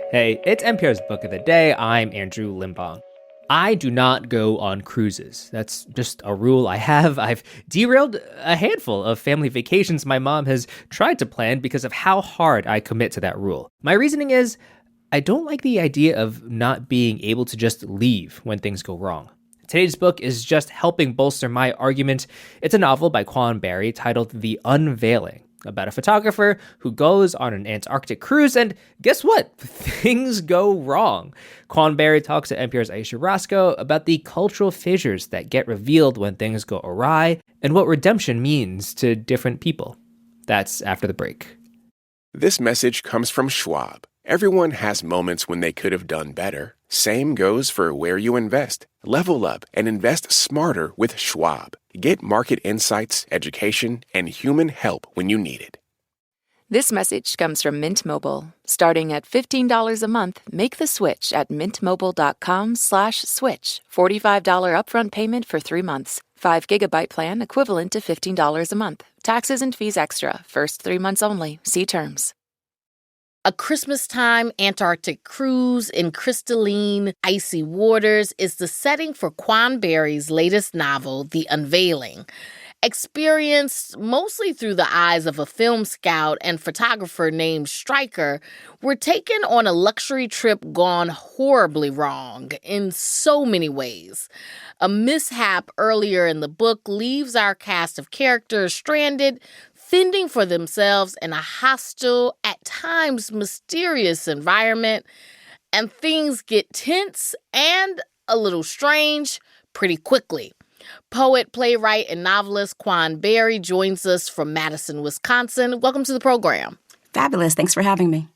Hey, it's NPR's Book of the Day. I'm Andrew Limbong. I do not go on cruises. That's just a rule I have. I've derailed a handful of family vacations my mom has tried to plan because of how hard I commit to that rule. My reasoning is I don't like the idea of not being able to just leave when things go wrong. Today's book is just helping bolster my argument. It's a novel by Quan titled The Unveiling, about a photographer who goes on an Antarctic cruise, and guess what? Things go wrong. Quan talks to NPR's Ayesha Rascoe about the cultural fissures that get revealed when things go awry, and what redemption means to different people. That's after the break. This message comes from Schwab. Everyone has moments when they could have done better. Same goes for where you invest. Level up and invest smarter with Schwab. Get market insights, education, and human help when you need it. This message comes from Mint Mobile. Starting at $15 a month, make the switch at mintmobile.com/switch. $45 upfront payment for 3 months. 5 gigabyte plan equivalent to $15 a month. Taxes and fees extra. First 3 months only. See terms. A Christmas-time Antarctic cruise in crystalline, icy waters is the setting for Quan latest novel, The Unveiling. Experienced mostly through the eyes of a film scout and photographer named Stryker, we're taken on a luxury trip gone horribly wrong in so many ways. A mishap earlier in the book leaves our cast of characters stranded, fending for themselves in a hostile, at times mysterious environment, and things get tense and a little strange pretty quickly. Poet, playwright, and novelist Quan joins us from Madison, Wisconsin. Welcome to the program. Fabulous. Thanks for having me.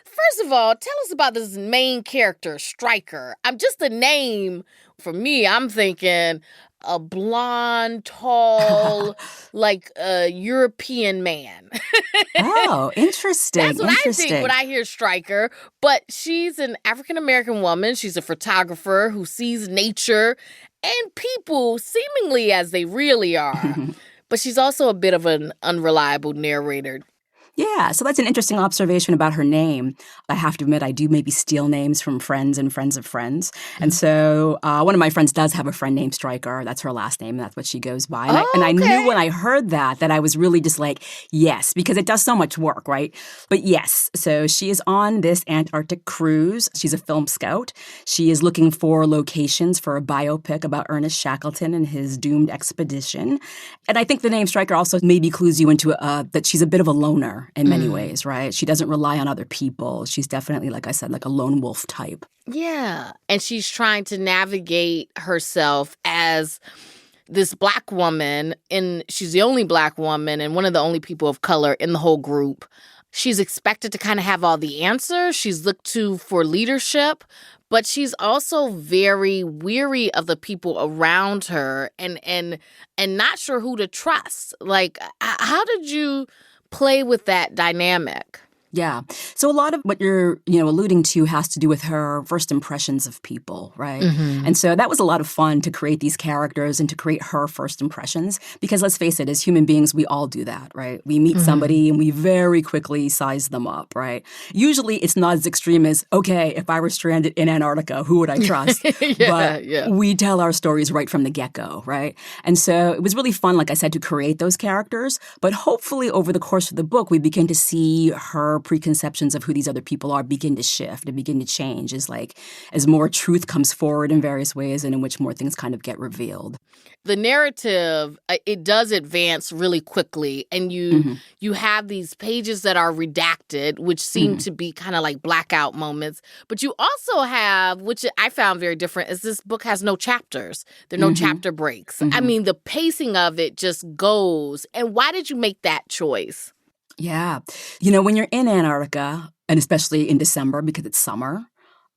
First of all, tell us about this main character, Stryker. I'm just the name. For me, I'm thinking a blonde, tall, like a European man. Oh, interesting. That's what I think when I hear Stryker. But she's an African-American woman. She's a photographer who sees nature and people seemingly as they really are. But she's also a bit of an unreliable narrator. Yeah, so that's an interesting observation about her name. I have to admit, I do maybe steal names from friends and friends of friends. And so one of my friends does have a friend named Stryker. That's her last name. That's what she goes by. And I knew when I heard that I was really just like, yes, because it does so much work, right? But yes, so she is on this Antarctic cruise. She's a film scout. She is looking for locations for a biopic about Ernest Shackleton and his doomed expedition. And I think the name Stryker also maybe clues you into that she's a bit of a loner in many ways, right? She doesn't rely on other people. She's definitely, like I said, like a lone wolf type. Yeah. And she's trying to navigate herself as this Black woman, and she's the only Black woman and one of the only people of color in the whole group. She's expected to kind of have all the answers. She's looked to for leadership, but she's also very weary of the people around her and not sure who to trust. Like, how did you play with that dynamic? Yeah. So a lot of what you're, alluding to has to do with her first impressions of people, right? Mm-hmm. And so that was a lot of fun to create these characters and to create her first impressions. Because let's face it, as human beings, we all do that, right? We meet somebody and we very quickly size them up, right? Usually it's not as extreme as, okay, if I were stranded in Antarctica, who would I trust? We tell our stories right from the get-go, right? And so it was really fun, like I said, to create those characters. But hopefully over the course of the book, we begin to see her preconceptions of who these other people are begin to shift and begin to change as more truth comes forward in various ways and in which more things kind of get revealed. The narrative, it does advance really quickly, and you have these pages that are redacted, which seem to be kind of like blackout moments. But you also have, which I found very different, is this book has no chapters. There are no chapter breaks. I mean, the pacing of it just goes. And why did you make that choice? Yeah. When you're in Antarctica, and especially in December because it's summer,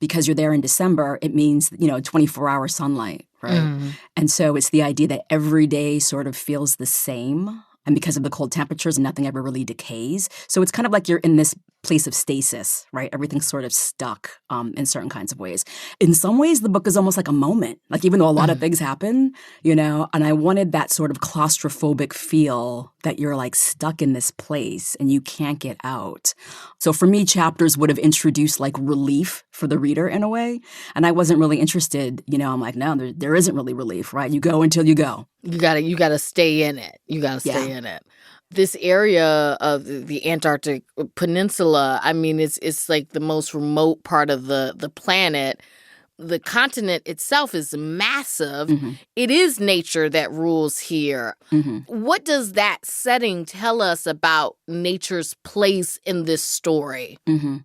because you're there in December, it means, 24-hour sunlight, right? And so it's the idea that every day sort of feels the same. And because of the cold temperatures, nothing ever really decays. So it's kind of like you're in this place of stasis, right? Everything's sort of stuck in certain kinds of ways. In some ways, the book is almost like a moment. Like even though a lot of things happen, and I wanted that sort of claustrophobic feel that you're like stuck in this place and you can't get out. So for me, chapters would have introduced like relief for the reader in a way. And I wasn't really interested. I'm like, no, there isn't really relief, right? You go until you go. You gotta stay in it. You gotta stay in it. This area of the Antarctic Peninsula, I mean, it's like the most remote part of the planet. The continent itself is massive. Mm-hmm. It is nature that rules here. Mm-hmm. What does that setting tell us about nature's place in this story? Mm-hmm.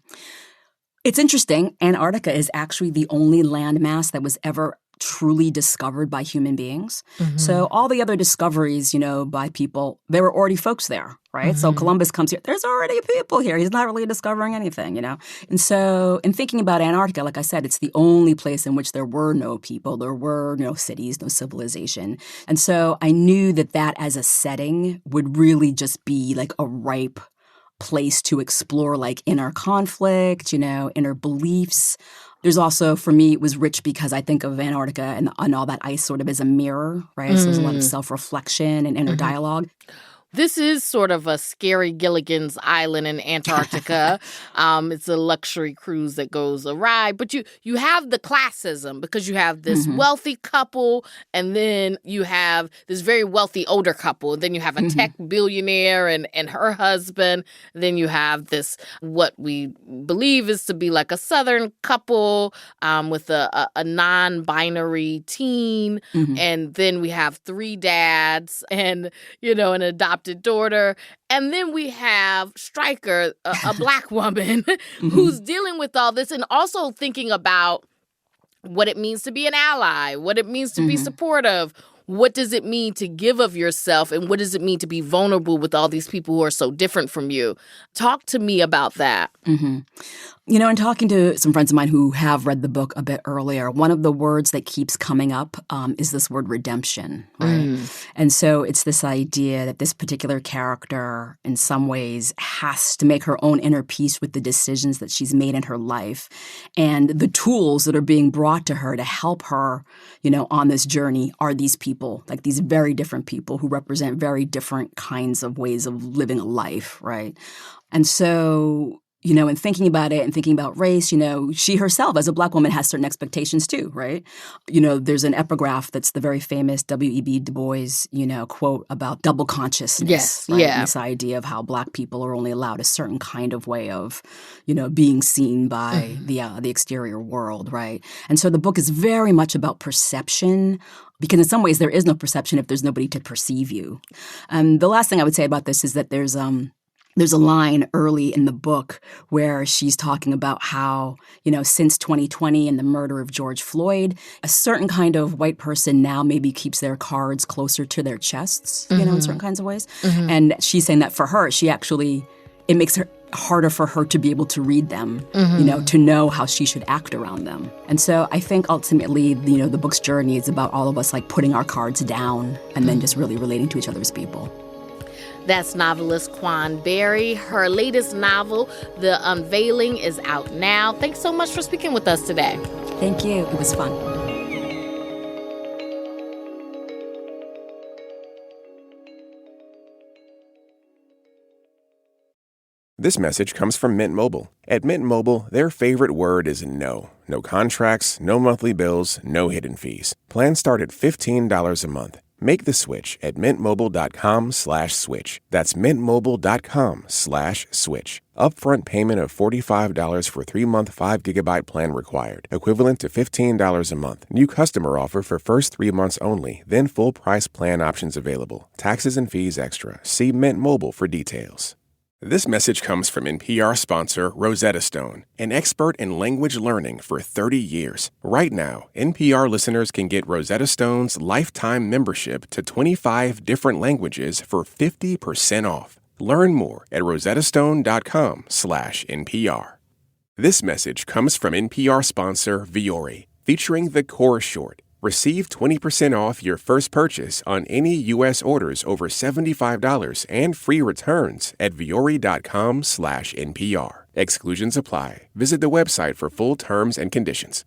It's interesting. Antarctica is actually the only landmass that was ever truly discovered by human beings. Mm-hmm. So all the other discoveries, by people, there were already folks there, right? Mm-hmm. So Columbus comes here. There's already people here. He's not really discovering anything, And so in thinking about Antarctica, like I said, it's the only place in which there were no people. There were no cities, no civilization. And so I knew that as a setting would really just be like a ripe place to explore like inner conflict, inner beliefs. There's also, for me, it was rich because I think of Antarctica and all that ice sort of as a mirror, right? So there's a lot of self-reflection and inner dialogue. This is sort of a scary Gilligan's Island in Antarctica. It's a luxury cruise that goes awry. But you have the classism because you have this wealthy couple and then you have this very wealthy older couple. And then you have a tech billionaire and her husband. And then you have this, what we believe is to be like a Southern couple with a non-binary teen. Mm-hmm. And then we have 3 dads and, an adopted daughter. And then we have Stryker, a Black woman, who's dealing with all this and also thinking about what it means to be an ally, what it means to be supportive. What does it mean to give of yourself? And what does it mean to be vulnerable with all these people who are so different from you? Talk to me about that. Mm-hmm. In talking to some friends of mine who have read the book a bit earlier, one of the words that keeps coming up is this word redemption, right? And so it's this idea that this particular character in some ways has to make her own inner peace with the decisions that she's made in her life and the tools that are being brought to her to help her, on this journey are these people, like these very different people who represent very different kinds of ways of living a life, right? And so in thinking about it and thinking about race, she herself as a Black woman has certain expectations too, right? There's an epigraph that's the very famous W.E.B. Du Bois, quote about double consciousness. Yes, right? yeah. This idea of how Black people are only allowed a certain kind of way of, being seen by the exterior world, right? And so the book is very much about perception because in some ways there is no perception if there's nobody to perceive you. The last thing I would say about this is that there's a line early in the book where she's talking about how, since 2020 and the murder of George Floyd, a certain kind of white person now maybe keeps their cards closer to their chests, in certain kinds of ways. Mm-hmm. And she's saying that for her, it makes her harder for her to be able to read them, to know how she should act around them. And so I think ultimately, the book's journey is about all of us like putting our cards down and then just really relating to each other as people. That's novelist Quan Berry. Her latest novel, The Unveiling, is out now. Thanks so much for speaking with us today. Thank you. It was fun. This message comes from Mint Mobile. At Mint Mobile, their favorite word is no. No contracts, no monthly bills, no hidden fees. Plans start at $15 a month. Make the switch at mintmobile.com/switch. That's mintmobile.com/switch. Upfront payment of $45 for 3-month 5GB plan required, equivalent to $15 a month. New customer offer for first 3 months only, then full price plan options available. Taxes and fees extra. See Mint Mobile for details. This message comes from NPR sponsor Rosetta Stone, an expert in language learning for 30 years. Right now, NPR listeners can get Rosetta Stone's lifetime membership to 25 different languages for 50% off. Learn more at rosettastone.com/NPR. This message comes from NPR sponsor Vuori, featuring the Core Short. Receive 20% off your first purchase on any U.S. orders over $75 and free returns at vuori.com/NPR. Exclusions apply. Visit the website for full terms and conditions.